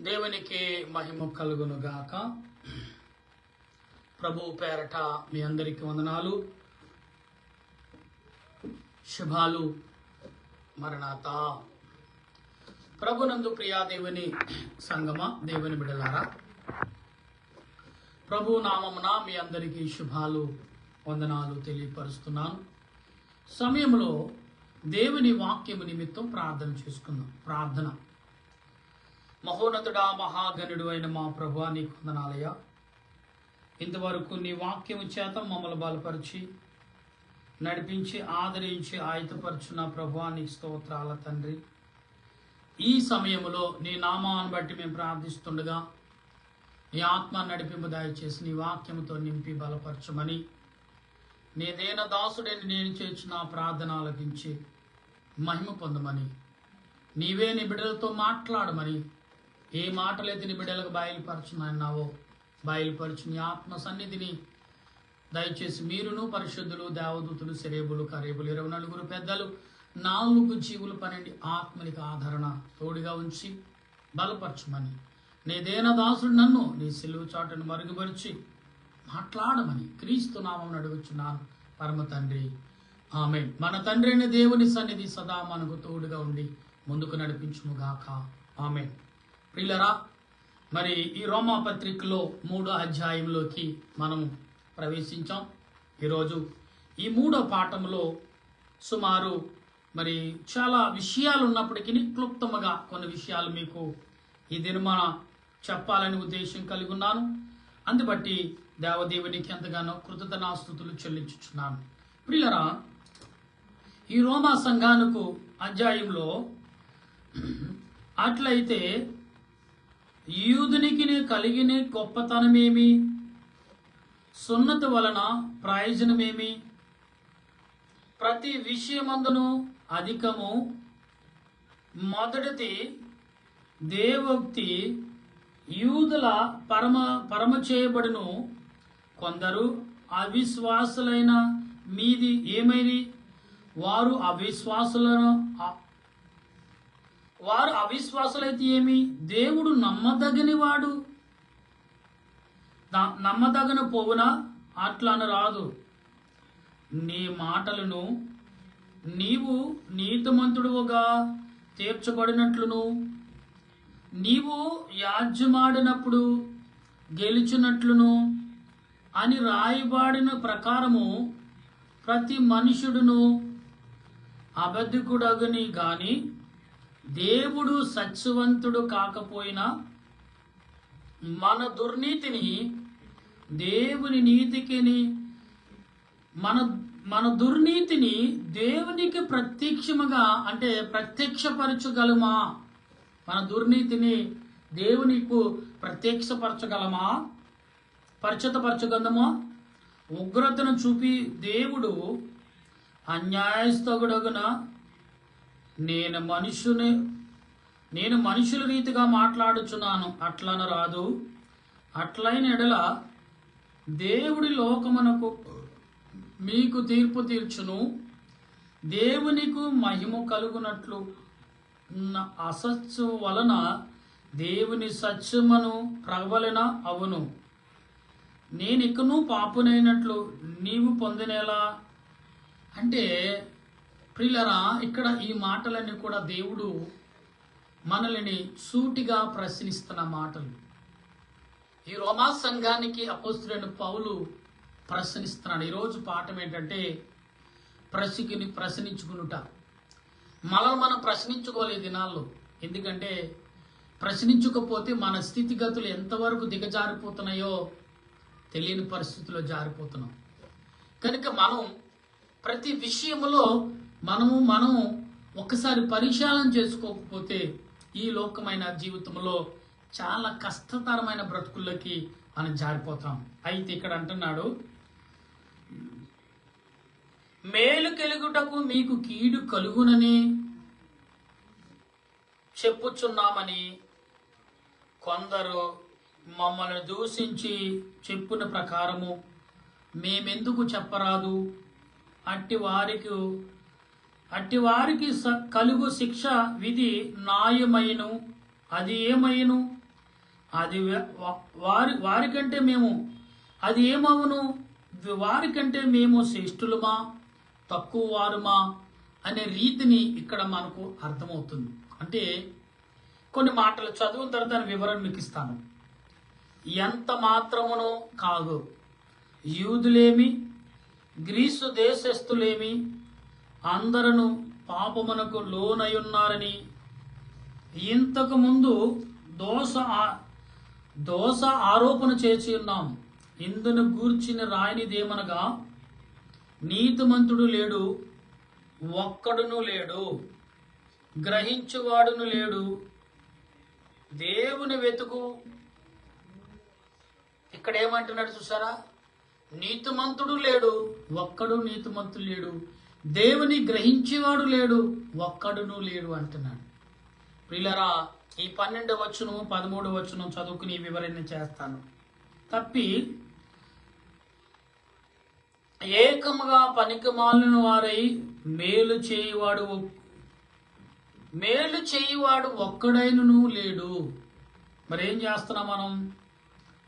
దేవునికి మహిమ కలుగును గాక. ప్రభు పేరట మీ అందరికి వందనాలు, శుభాలు. మరణాత. ప్రభునందు ప్రియా దేవుని సంగమ, దేవుని బిడలారా, ప్రభు నామమున మీ అందరికీ శుభాలు, వందనాలు తెలియపరుస్తున్నాను. సమయంలో దేవుని వాక్యము నిమిత్తం ప్రార్థన చేసుకుందాం. ప్రార్థన. మహోన్నతుడా, మహాగణుడు అయిన మా ప్రభువా, నీకు వందనాలయ్యా. ఇంతవరకు నీ వాక్యము చేత మమ్మల్ని బలపరిచి నడిపించి ఆదరించి ఆయుధపరచున్న ప్రభువా, నీకు స్తోత్రాల తండ్రి. ఈ సమయంలో నీ నామాన్ని బట్టి మేము ప్రార్థిస్తుండగా నీ ఆత్మ నడిపింపు దయచేసి నీ వాక్యముతో నింపి బలపరచమని, నీ దేన దాసుడని నేను చేర్చిన ప్రార్థన ఆలకించి మహిమ పొందమని, నీవే నీ బిడ్డలతో మాట్లాడమని, ఏ మాటలైతే నీ బిడ్డలకు బయలుపరచునన్నావో బయలుపరచు. నీ ఆత్మ సన్నిధిని దయచేసి మీరును, పరిశుద్ధులు, దేవదూతులు, శరేబులు, కరేబులు, 24 పెద్దలు, 4 జీవులు, 12 ఆత్మనికి ఆదరణ తోడుగా ఉంచి బలపరచుమని, నీ దేనదాసుడు నన్ను నీ సిలువ చాటును మరుగుపరిచి మాట్లాడమని క్రీస్తు నామం అడుగుచున్నాను పరమ తండ్రి, ఆమేన్. మన తండ్రి అయిన దేవుని సన్నిధి సదా మనకు తోడుగా ఉండి ముందుకు నడిపించుముగాక, ఆమేన్. ప్రియులరా, మరి ఈ రోమా పత్రికలో 3వ అధ్యాయంలోకి మనం ప్రవేశించాం. ఈరోజు ఈ 3వ పాఠంలో సుమారు మరి చాలా విషయాలు ఉన్నప్పటికీ క్లుప్తముగా కొన్ని విషయాలు మీకు ఈ దినమాన చెప్పాలని ఉద్దేశం కలిగి ఉన్నాను. అందుబట్టి దేవదేవునికి ఎంతగానో కృతజ్ఞతాస్తుతులు చెల్లించుచున్నాను. ప్రియులరా, ఈ రోమా సంఘానికి అధ్యాయంలో అట్లయితే యూదునికి కలిగిన గొప్పతనమేమి, సున్నతి వలన ప్రయోజనమేమి, ప్రతి విషయమందును అధికము, మొదటిది దేవోక్తి యూదుల పరమ చేయబడును, కొందరు అవిశ్వాసులైన మీది ఏమైంది, వారు అవిశ్వాసులైతే ఏమి, దేవుడు నమ్మదగని వాడు, నమ్మదగని పోవునా, అట్లా రాదు. నీ మాటలను నీవు నీతిమంతుడుగా తీర్చబడినట్లును, నీవు యాజ్యమాడినప్పుడు గెలిచినట్లును అని రాయబడిన ప్రకారము ప్రతి మనుషుడును అబద్ధికుడగని గాని దేవుడు సత్యవంతుడు కాకపోయినా మన దుర్నీతిని దేవుని నీతికి మన దుర్నీతిని దేవునికి ప్రత్యక్షముగా అంటే ప్రత్యక్షపరచగలమా? మన దుర్నీతిని దేవునికి ప్రత్యక్షపరచగలమా? పరిచితపరచగలమా? ఉగ్రతను చూపి దేవుడు అన్యాయస్థగుడగున నేను మనుషుల రీతిగా మాట్లాడుచున్నాను, అట్లన రాదు. అట్లైన ఎడల దేవుడి లోకమునకు మీకు తీర్పు తీర్చును, దేవునికి మహిమ కలుగునట్లు అసత్యం వలన దేవుని సత్యమును ప్రబలన అవును. నేనికను పాపునైనట్లు నీవు పొందినేలా. అంటే ప్రియులరా, ఇక్కడ ఈ మాటలన్నీ కూడా దేవుడు మనల్ని సూటిగా ప్రశ్నిస్తున్న మాటలు. ఈ రోమా సంఘానికి అపోస్తలుడైన పౌలు ప్రశ్నిస్తున్నాడు. ఈరోజు పాఠం ఏంటంటే ప్రశ్నించుకునుట. మనం ప్రశ్నించుకోలే దినాల్లో. ఎందుకంటే ప్రశ్నించకపోతే మన స్థితిగతులు ఎంతవరకు దిగజారిపోతున్నాయో తెలియని పరిస్థితుల్లో జారిపోతున్నాం. కనుక మనం ప్రతి విషయంలో మనం ఒక్కసారి పరిశీలన చేసుకోకపోతే ఈ లోకమైన జీవితంలో చాలా కష్టతరమైన బ్రతుకుల్లోకి మనం జారిపోతాం. అయితే ఇక్కడ అంటున్నాడు, మేలు కలుగుటకు మీకు కీడు కలుగునని చెప్పుచున్నామని కొందరు మమ్మల్ని దూషించి చెప్పిన ప్రకారము మేమెందుకు చెప్పరాదు? అట్టి వారికి కలుగు శిక్ష విధి న్యాయమైను, అది ఏమైను అది వారికంటే మేము అది ఏమవును, వారికంటే మేము శ్రేష్ఠులమా తక్కువ వారుమా అనే రీతిని ఇక్కడ మనకు అర్థమవుతుంది. అంటే కొన్ని మాటలు చదివిన తర్వాత దాని వివరణ మీకు ఇస్తాను. ఎంత మాత్రమునో కాదు, యూదులేమి గ్రీసు దేశస్థులేమి అందరూ పాపమునకు లోనయున్నారని ఇంతకు ముందు దోష ఆరోపణ చేసి ఉన్నాం. ఇందును గూర్చిన రాయనిదేమనగా, నీతిమంతుడు లేడు, ఒక్కడును లేడు, గ్రహించువాడును లేడు, దేవుని వెతుకు. ఇక్కడ ఏమంటున్నాడు చూసారా? నీతిమంతుడు లేడు, ఒక్కడు నీతిమంతుడు లేడు, దేవుని గ్రహించేవాడు లేడు, ఒక్కడును లేడు అంటున్నాడు. ప్రియులారా, ఈ 12వ వచనం 13వ వచనం చదువుకుని వివరణ చేస్తాను. తప్పి ఏకముగా పనికిమాలిన వారై మేలు చేయువాడు ఒక్కడైనను లేడు. మరేం చేస్తున్నాం మనం?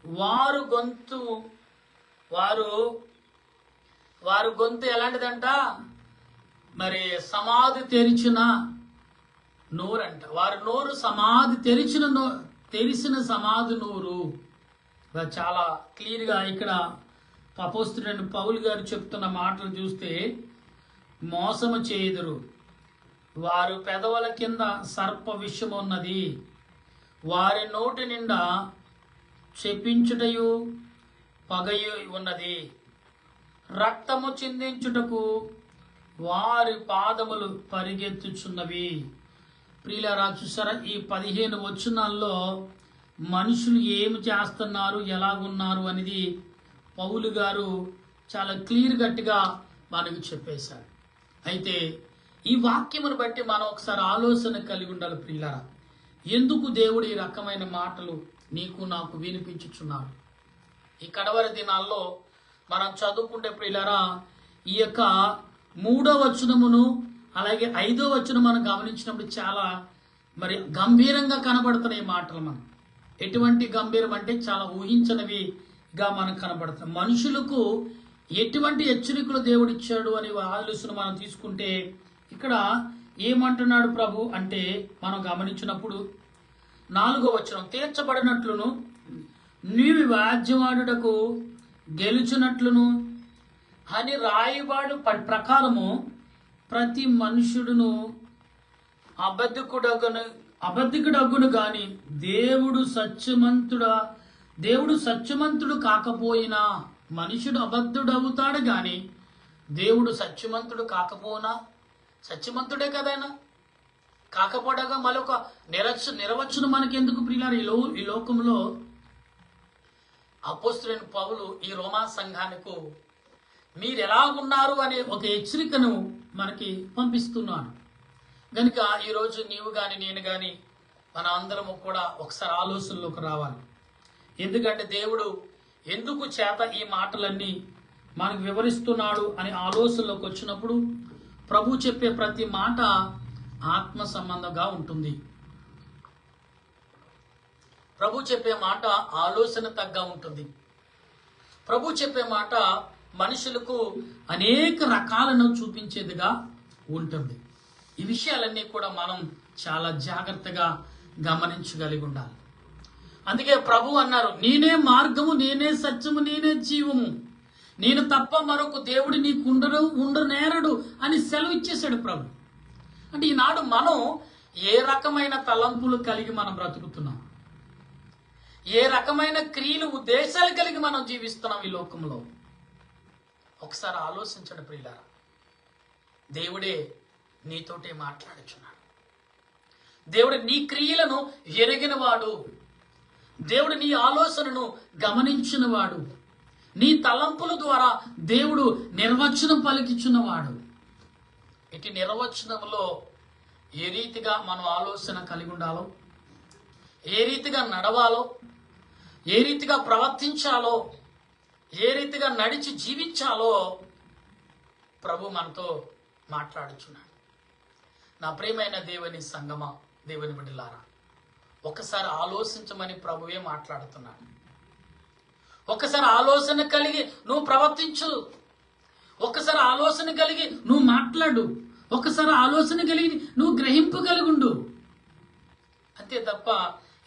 వారు గొంతు ఎలాంటిదంట? మరి సమాధి తెరిచిన నోరంట. వారి నోరు సమాధి తెరిచిన సమాధి నోరు. చాలా క్లియర్గా ఇక్కడ అపోస్తలుడైన పౌలు గారు చెప్తున్న మాటలు చూస్తే, మోసము చేయుదురు, వారు పెదవుల కింద సర్ప విషము ఉన్నది, వారి నోటి నిండా చెప్పించుటయు పగయు ఉన్నది, రక్తము చిందించుటకు వారి పాదములు పరిగెత్తుచున్నవి. ప్రియులారా, చూసారా? ఈ 15 వచనాల్లో మనుషులు ఏమి చేస్తున్నారు, ఎలాగున్నారు అనేది పౌలు గారు చాలా క్లియర్ గట్టిగా మనకు చెప్పేశారు. అయితే ఈ వాక్యమును బట్టి మనం ఒకసారి ఆలోచన కలిగి ఉండాలి. ప్రియులారా, ఎందుకు దేవుడు ఈ రకమైన మాటలు నీకు నాకు వినిపించుచున్నాడు? ఈ కడవరి దినాల్లో మనం చదువుకుంటే ప్రియులారా, ఈ యొక్క 3వ వచనమును అలాగే 5వ వచనం మనం గమనించినప్పుడు చాలా మరి గంభీరంగా కనబడుతున్నాయి మాటలు. మనం ఎటువంటి గంభీరం అంటే చాలా ఊహించనివిగా మనకు కనబడుతున్నాయి. మనుషులకు ఎటువంటి హెచ్చరికలు దేవుడు ఇచ్చాడు అని ఆలోచన మనం తీసుకుంటే, ఇక్కడ ఏమంటున్నాడు ప్రభు అంటే మనం గమనించినప్పుడు 4వ వచనం, తీర్చబడినట్లును నీవు వ్యాజ్యవాడుటకు గెలుచునట్లును అని రాయబాడు ప్రకారము ప్రతి మనుషుడును అబద్ధికుడగును గాని దేవుడు సత్యమంతుడు కాకపోయినా, మనుషుడు అబద్ధుడవుతాడు గాని దేవుడు సత్యమంతుడు కాకపోనా, సత్యమంతుడే కదైనా కాకపోడగా మరొక నిర్వచనం మనకెందుకు ప్రియులారా? ఈ లోకంలో అపోస్తలుడైన పౌలు ఈ రోమా సంఘానికి మీరు ఎలాగున్నారు అనే ఒక హెచ్చరికను మనకి పంపిస్తున్నాడు. కనుక ఈరోజు నీవు కానీ నేను కానీ మన అందరము కూడా ఒకసారి ఆలోచనలోకి రావాలి. ఎందుకంటే దేవుడు ఎందుకు చేత ఈ మాటలన్నీ మనకు వివరిస్తున్నాడు అని ఆలోచనలోకి వచ్చినప్పుడు ప్రభు చెప్పే ప్రతి మాట ఆత్మ సంబంధంగా ఉంటుంది. ప్రభు చెప్పే మాట ఆలోచన తగ్గా ఉంటుంది. ప్రభు చెప్పే మాట మనుషులకు అనేక రకాలను చూపించేదిగా ఉంటుంది. ఈ విషయాలన్నీ కూడా మనం చాలా జాగ్రత్తగా గమనించగలిగి ఉండాలి. అందుకే ప్రభు అన్నారు, నేనే మార్గము, నేనే సత్యము, నేనే జీవము, నేను తప్ప మరొక దేవుడు నీకు ఉండనేరడు అని సెలవు ఇచ్చేశాడు ప్రభు. అంటే ఈనాడు మనం ఏ రకమైన తలంపులు కలిగి మనం బ్రతుకుతున్నాం, ఏ రకమైన క్రియలు ఉద్దేశాలు కలిగి మనం జీవిస్తున్నాం ఈ లోకంలో? ఒకసారి ఆలోచించండి ప్రియులారా. దేవుడే నీతోటే మాట్లాడుచున్నాడు. దేవుడు నీ క్రియలను ఎరిగినవాడు, దేవుడు నీ ఆలోచనను గమనించినవాడు, నీ తలంపుల ద్వారా దేవుడు నిర్వచనం పలికిచున్నవాడు. ఇటు నిర్వచనంలో ఏ రీతిగా మనం ఆలోచన కలిగి ఉండాలో, ఏ రీతిగా నడవాలో, ఏ రీతిగా ప్రవర్తించాలో, ఏ రీతిగా నడిచి జీవించాలో ప్రభు మనతో మాట్లాడుచున్నాడు. నా ప్రియమైన దేవుని సంగమా, దేవుని బిడ్డలారా, ఒకసారి ఆలోచించమని ప్రభువే మాట్లాడుతున్నాడు. ఒకసారి ఆలోచన కలిగి నువ్వు ప్రవర్తించు, ఒకసారి ఆలోచన కలిగి నువ్వు మాట్లాడు, ఒకసారి ఆలోచన కలిగి నువ్వు గ్రహింపు కలిగుండు. అంతే తప్ప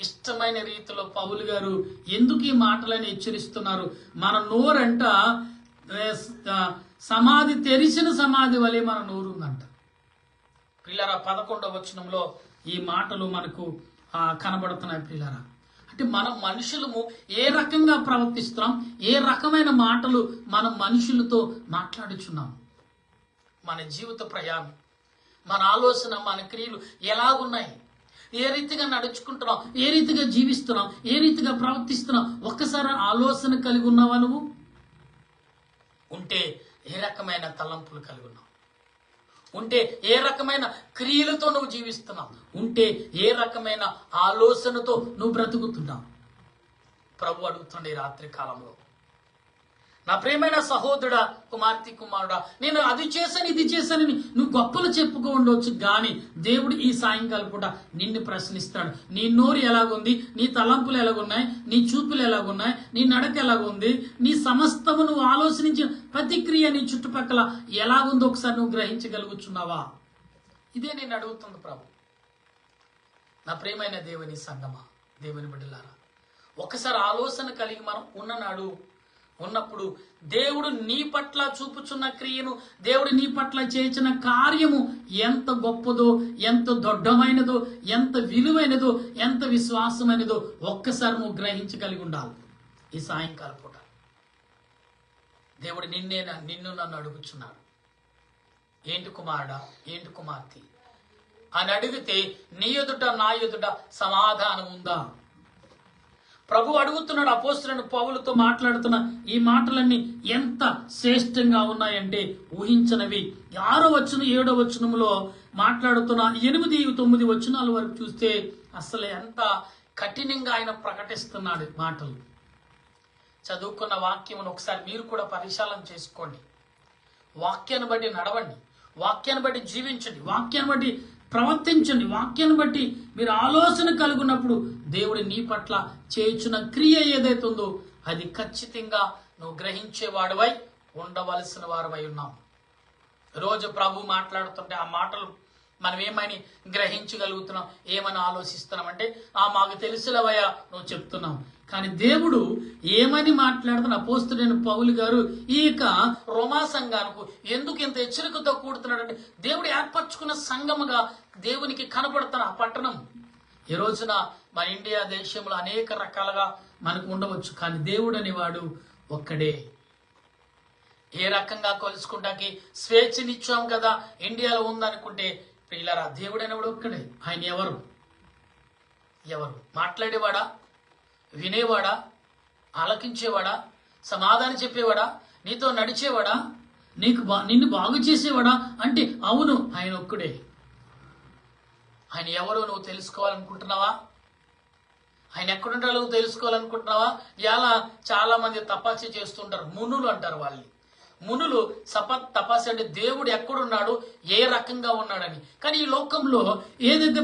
ఇష్టమైన రీతిలో పౌలు గారు ఎందుకు ఈ మాటలను హెచ్చరిస్తున్నారు? మన నోరంట సమాధి తెరిచిన సమాధి వలె మన నోరు ఉందంట. ప్రియులారా 11వ వచనంలో ఈ మాటలు మనకు కనబడుతున్నాయి. ప్రియులారా, అంటే మనం మనుషులము ఏ రకంగా ప్రవర్తిస్తున్నాం, ఏ రకమైన మాటలు మనం మనుషులతో మాట్లాడుచున్నాం, మన జీవిత ప్రయాణం, మన ఆలోచన, మన క్రియలు ఎలాగున్నాయి, ఏ రీతిగా నడుచుకుంటున్నాం, ఏ రీతిగా జీవిస్తున్నాం, ఏ రీతిగా ప్రవర్తిస్తున్నాం, ఒక్కసారి ఆలోచన కలిగి ఉన్నావా? నువ్వు ఉంటే ఏ రకమైన తలంపులు కలిగి ఉన్నావు, ఉంటే ఏ రకమైన క్రియలతో నువ్వు జీవిస్తున్నావు, ఉంటే ఏ రకమైన ఆలోచనతో నువ్వు బ్రతుకుతున్నావు? ప్రభు అడుగుతుండే రాత్రి కాలంలో, నా ప్రియమైన సహోదరుడా, కుమార్తె, కుమారుడా, నేను అది చేశాను ఇది చేశానని నువ్వు గొప్పలు చెప్పుకో ఉండవచ్చు, కానీ దేవుడు ఈ సాయంకాలం పూట నిన్ను ప్రశ్నిస్తాడు. నీ నోరు ఎలాగుంది, నీ తలంపులు ఎలాగున్నాయి, నీ చూపులు ఎలాగున్నాయి, నీ నడక ఎలాగుంది, నీ సమస్తము నువ్వు ఆలోచించిన ప్రతిక్రియ నీ చుట్టుపక్కల ఎలాగుందో ఒకసారి నువ్వు గ్రహించగలుగుతున్నావా? ఇదే నేను అడుగుతుంది ప్రభు. నా ప్రియమైన దేవుని సంగమా, దేవుని బిడ్డలారా, ఒకసారి ఆలోచన కలిగి మనం ఉన్నప్పుడు దేవుడు నీ పట్ల చూపుచున్న క్రియను, దేవుడు నీ పట్ల చేసిన కార్యము ఎంత గొప్పదో, ఎంత దొడ్డమైనదో, ఎంత విలువైనదో, ఎంత విశ్వాసమైనదో ఒక్కసారి నువ్వు గ్రహించగలిగి ఉండాలి. ఈ సాయంకాలం పూట దేవుడు నిన్ను నన్ను అడుగుచున్నాడు, ఏంటి కుమారుడా, ఏంటి కుమార్తె అని అడిగితే నీ ఎదుట నా ఎదుట సమాధానం ఉందా? ప్రభు అడుగుతున్నాడు. అపోస్తలుడైన పౌలుతో మాట్లాడుతున్న ఈ మాటలన్నీ ఎంత శ్రేష్టంగా ఉన్నాయంటే ఊహించనవి. 6వ వచనం 7వ వచనంలో మాట్లాడుతున్న 8, 9 వచనాల వరకు చూస్తే అసలు ఎంత కఠినంగా ఆయన ప్రకటిస్తున్నాడు మాటలు. చదువుకున్న వాక్యమును ఒకసారి మీరు కూడా పరిశీలన చేసుకోండి. వాక్యాన్ని బట్టి నడవండి, వాక్యాన్ని బట్టి జీవించండి, వాక్యాన్ని బట్టి ప్రవర్తించండి. వాక్యాన్ని బట్టి మీరు ఆలోచన కలుగున్నప్పుడు దేవుడు నీ పట్ల చేయుచున్న క్రియ ఏదైతే ఉందో అది ఖచ్చితంగా నువ్వు గ్రహించేవాడివై ఉండవలసిన వారివై ఉన్నావు. రోజు ప్రభు మాట్లాడుతుంటే ఆ మాటలు మనం ఏమని గ్రహించగలుగుతున్నాం, ఏమని ఆలోచిస్తున్నాం అంటే మాకు తెలుసులవయ్యా నువ్వు చెప్తున్నావు. కానీ దేవుడు ఏమని మాట్లాడుతున్న అపోస్తలుడైన పౌలు గారు ఇక రోమా సంఘానికి ఎందుకు ఇంత హెచ్చరికతో కూడుతున్నాడంటే దేవుడు ఏర్పరచుకున్న సంఘముగా దేవునికి కనబడుతున్న ఆ పట్టణం. ఈ రోజున మన ఇండియా దేశంలో అనేక రకాలుగా మనకు ఉండవచ్చు, కానీ దేవుడు అనేవాడు ఒక్కడే. ఏ రకంగా కొలుసుకుంటాకి స్వేచ్ఛనిచ్చాం కదా, ఇండియాలో ఉందనుకుంటే ప్రియులారా, దేవుడు అనేవాడు ఒక్కడే. ఆయన ఎవరు మాట్లాడేవాడా, వినేవాడా, ఆలకించేవాడా, సమాధానం చెప్పేవాడా, నీతో నడిచేవాడా, నిన్ను బాగు చేసేవాడా అంటే అవును, ఆయన ఒక్కడే. ఆయన ఎవరో నువ్వు తెలుసుకోవాలనుకుంటున్నావా? ఆయన ఎక్కడుంటారో నువ్వు తెలుసుకోవాలనుకుంటున్నావా? ఇలా చాలా మంది తపస్సు చేస్తుంటారు, మునులు అంటారు వాళ్ళని. మునులు తపస్సు అంటే దేవుడు ఎక్కడున్నాడు, ఏ రకంగా ఉన్నాడని. కానీ ఈ లోకంలో ఏదైతే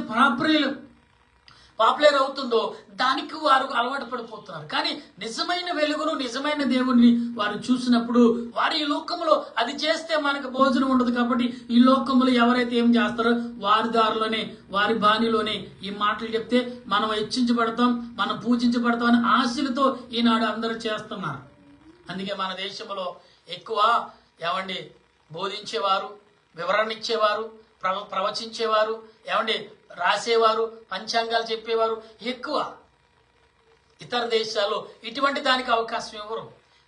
పాపులర్ అవుతుందో దానికి వారు అలవాటు పడిపోతున్నారు. కానీ నిజమైన వెలుగును, నిజమైన దేవుణ్ణి వారు చూసినప్పుడు వారు ఈ లోకంలో అది చేస్తే మనకు భోజనం ఉండదు కాబట్టి ఈ లోకంలో ఎవరైతే ఏం చేస్తారో వారి దారిలోనే, వారి బాణిలోనే ఈ మాటలు చెప్తే మనం హెచ్చించబడతాం, మనం పూజించబడతాం అనే ఆశలతో ఈనాడు అందరూ చేస్తున్నారు. అందుకే మన దేశంలో ఎక్కువ బోధించేవారు, వివరణ ఇచ్చేవారు, ప్రవచించేవారు, రాసేవారు, పంచాంగాలు చెప్పేవారు ఎక్కువ. ఇతర దేశాల్లో ఇటువంటి దానికి అవకాశం ఇవ్వరు.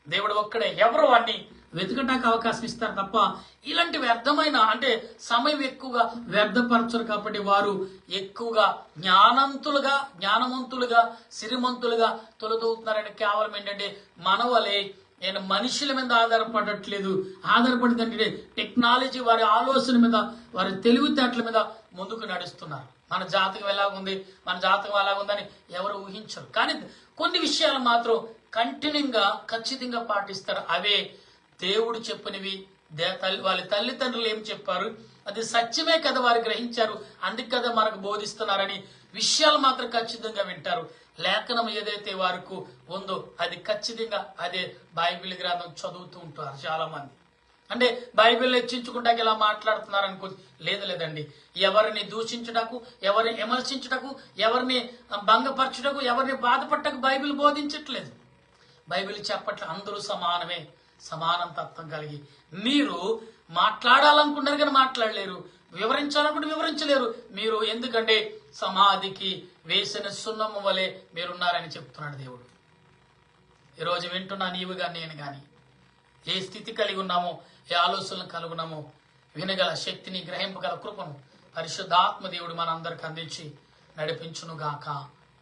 దేవుడు ఒక్కడే. ఎవరు వాడిని వెతుకటానికి అవకాశం ఇస్తారు తప్ప ఇలాంటి వ్యర్థమైన అంటే సమయం ఎక్కువగా వ్యర్థపరచరు. కాబట్టి వారు ఎక్కువగా జ్ఞానవంతులుగా సిరిమంతులుగా తొలదవుతున్నారంటే కేవలం ఏంటంటే మనవలే నేను మనుషుల మీద ఆధారపడిందంటే టెక్నాలజీ, వారి ఆలోచన మీద, వారి తెలివితేటల మీద ముందుకు నడుస్తున్నారు. మన జాతకం ఎలాగుంది, మన జాతకం అలాగుందని ఎవరు ఊహించరు. కానీ కొన్ని విషయాలు మాత్రం కంటిన్యూగా ఖచ్చితంగా పాటిస్తారు. అవే దేవుడు చెప్పినవి, వాళ్ళ తల్లిదండ్రులు ఏం చెప్పారు, అది సత్యమే కదా వారు గ్రహించారు, అందుకు కదా మనకు బోధిస్తున్నారని విషయాలు మాత్రం ఖచ్చితంగా వింటారు. లేఖనం ఏదైతే వారికి ఉందో అది ఖచ్చితంగా అదే బైబిల్ గ్రంథం చదువుతూ ఉంటారు చాలా మంది. అంటే బైబిల్ హెచ్చించుకుంటాకి ఇలా మాట్లాడుతున్నారు అనుకో, లేదండి. ఎవరిని దూషించుటకు, ఎవరిని విమర్శించుటకు, ఎవరిని భంగపరచుటకు, ఎవరిని బాధపడటకు బైబిల్ బోధించట్లేదు. బైబిల్ చెప్పట్లే, అందరూ సమానమే, సమానం తత్వం కలిగి మీరు మాట్లాడాలనుకున్నారు కానీ మాట్లాడలేరు, వివరించాలనుకుంటే వివరించలేరు మీరు. ఎందుకంటే సమాధికి వేసిన సున్నము వలె మీరున్నారని చెప్తున్నాడు దేవుడు. ఈరోజు వింటున్నా నీవు కానీ నేను కానీ ఏ స్థితి కలిగి ఉన్నామో, ఏ ఆలోచనలు కలిగి ఉన్నామో వినగల శక్తిని, గ్రహింపగల కృపను పరిశుద్ధాత్మ దేవుడు మనందరికి అందించి నడిపించునుగాక.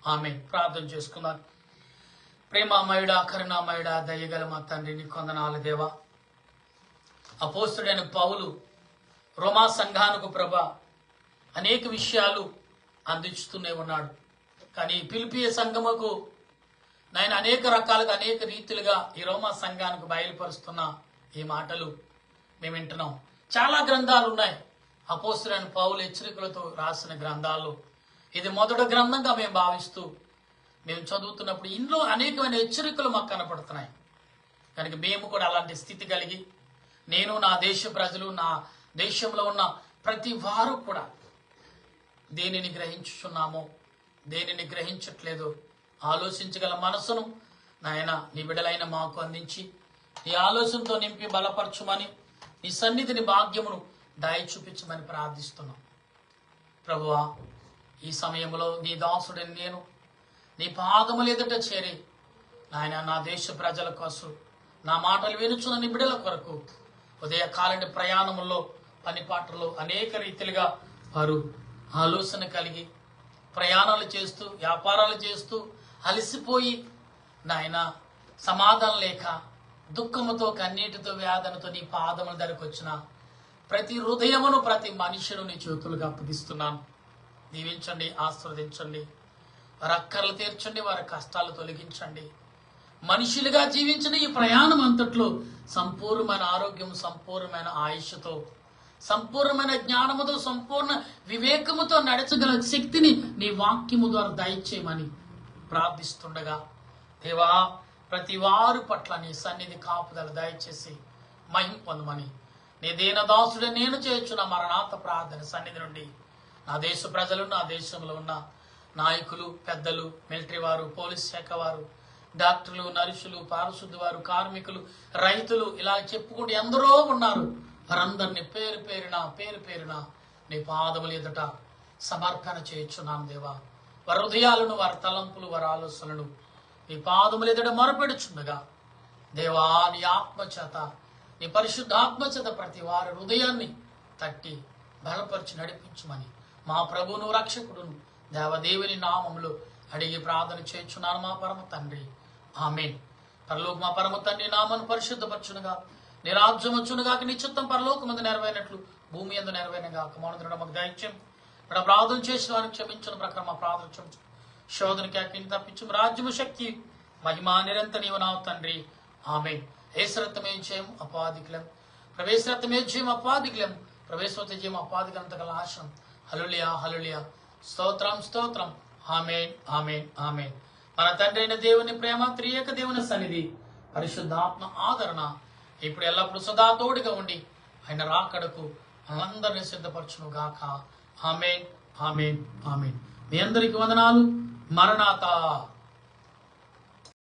ఆమె ప్రార్థన చేసుకుందాం. ప్రేమామయుడా, కరుణామయుడా, దయగల మా తండ్రి, నీ కొందనాలు దేవా. అపోస్తుడైన పౌలు రోమా సంఘానికి ప్రభా అనేక విషయాలు అందిస్తూనే ఉన్నాడు. కానీ పిలిపియ సంఘముకు నాయన అనేక రకాలుగా, అనేక రీతిలుగా ఈ రోమా సంఘానికి బయలుపరుస్తున్న ఈ మాటలు మేము వింటున్నాం. చాలా గ్రంథాలు ఉన్నాయి అపోస్తులైన పౌలు హెచ్చరికలతో రాసిన గ్రంథాల్లో. ఇది మొదటి గ్రంథంగా మేము భావిస్తూ మేము చదువుతున్నప్పుడు ఇందులో అనేకమైన హెచ్చరికలు మాకు కనపడుతున్నాయి. కనుక మేము కూడా అలాంటి స్థితి కలిగి, నేను, నా దేశ ప్రజలు, నా దేశంలో ఉన్న ప్రతి వారు కూడా దేనిని గ్రహించుచున్నామో, దేనిని గ్రహించట్లేదో ఆలోచించగల మనసును నాయన నీ బిడ్డలైన మాకు అందించి నీ ఆలోచనతో నింపి బలపరచుమని, నీ సన్నిధిని, భాగ్యమును దాయి చూపించమని ప్రార్థిస్తున్నాం. ప్రభువా, ఈ సమయంలో నీ దాసుడిని నేను నీ పాదముల ఎదుట చేరి నాయన నా దేశ ప్రజల కోసం, నా మాటలు వినుచున్న నీ బిడ్డల కొరకు ఉదయకాలని ప్రయాణముల్లో, పనిపాటల్లో అనేక రీతిలుగా వారు ఆలోచన కలిగి ప్రయాణాలు చేస్తూ, వ్యాపారాలు చేస్తూ అలసిపోయి నాయన సమాధానం లేక దుఃఖముతో, కన్నీటితో, వేదనతో నీ పాదముల దగ్గరకు వచ్చిన ప్రతి హృదయమును, ప్రతి మనుషును నీ చేతులుగా అప్పగిస్తున్నాను. దీవించండి, ఆశీర్వదించండి, వారి అక్కర్లు తీర్చండి, వారి కష్టాలు తొలగించండి. మనుషులుగా జీవించిన ఈ ప్రయాణం అంతట్లో సంపూర్ణమైన ఆరోగ్యం, సంపూర్ణమైన ఆయుష్తో, సంపూర్ణమైన జ్ఞానముతో, సంపూర్ణ వివేకముతో నడచగల శక్తిని నీ వాక్యము ద్వారా దయచేయమని ప్రార్థిస్తుండగా, దేవా, ప్రతి వారి పట్ల నీ సన్నిధి కాపుదల దయచేసి మహిమ పొందమని నీ దీనదాసుడే నేను చేయుచున్న మరణాత ప్రార్థన సన్నిధి నుండి నా దేశ ప్రజలు, నా దేశంలో ఉన్న నాయకులు, పెద్దలు, మిలిటరీ వారు, పోలీస్ శాఖ వారు, డాక్టర్లు, నర్సులు, పారిశుద్ధ వారు, కార్మికులు, రైతులు, ఇలా చెప్పుకుంటూ ఎందరో ఉన్నారు. వారందరినీ పేరు పేరున నీ పాదములు ఎదుట సమర్పణ చేయుచున్నాను దేవా. వారి హృదయాలను, వారి తలంపులు, వారి ఆలోచనలను నీ పాదములు ఎదుట మొరపెడుచుండగా దేవా, నీ ఆత్మచేత, నీ పరిశుద్ధాత్మచేత ప్రతి వారి హృదయాన్ని తట్టి బలపరిచి నడిపించమని మా ప్రభువును, రక్షకుడును, దేవదేవుని నామములో అడిగి ప్రార్థన చేయుచున్నాను మా పరమ తండ్రి. ఆమేన్. పరలోక మా పరమ తండ్రి, నామను పరిశుద్ధపరచునుగా, నీ రాజ్యం వచ్చునుగాక, నీ చిత్తం పరలోకమందు నెరవేరినట్లు భూమి యందు నెరవేరునుగాక. మౌనమున మాకు దయచేయం. ఇక్కడ ప్రార్థన చేసిన వారిని క్షమించిన ప్రకారం మా ప్రార్థన క్షమించు. శోధనకి అగ్ని తప్పించు. రాజ్యము, శక్తి, మహిమ నిరంతరం నీవు నావు తండ్రి. ఆమేన్. ఏసరత్వమే జయం అపాధికులం, ప్రవేశరత్వమే జయం అపాధికులం, ప్రవేశవత జయం అపాధికులంత గల ఆశం. హల్లెలూయా, హల్లెలూయా. స్తోత్రం, స్తోత్రం. ఆమేన్, ఆమేన్, ఆమేన్. మన తండ్రి అయిన దేవుని ప్రేమ, త్రియేక దేవుని సన్నిధి, పరిశుద్ధాత్మ ఆదరణ ఇప్పుడు ఎల్లప్పుడు సదా తోడుగా ఉండి ఆయన రాకడకు అందరినీ సిద్ధపరచును గాక. ఆమేన్, ఆమేన్, ఆమేన్. మీ అందరికి వందనాలు. మరణాత.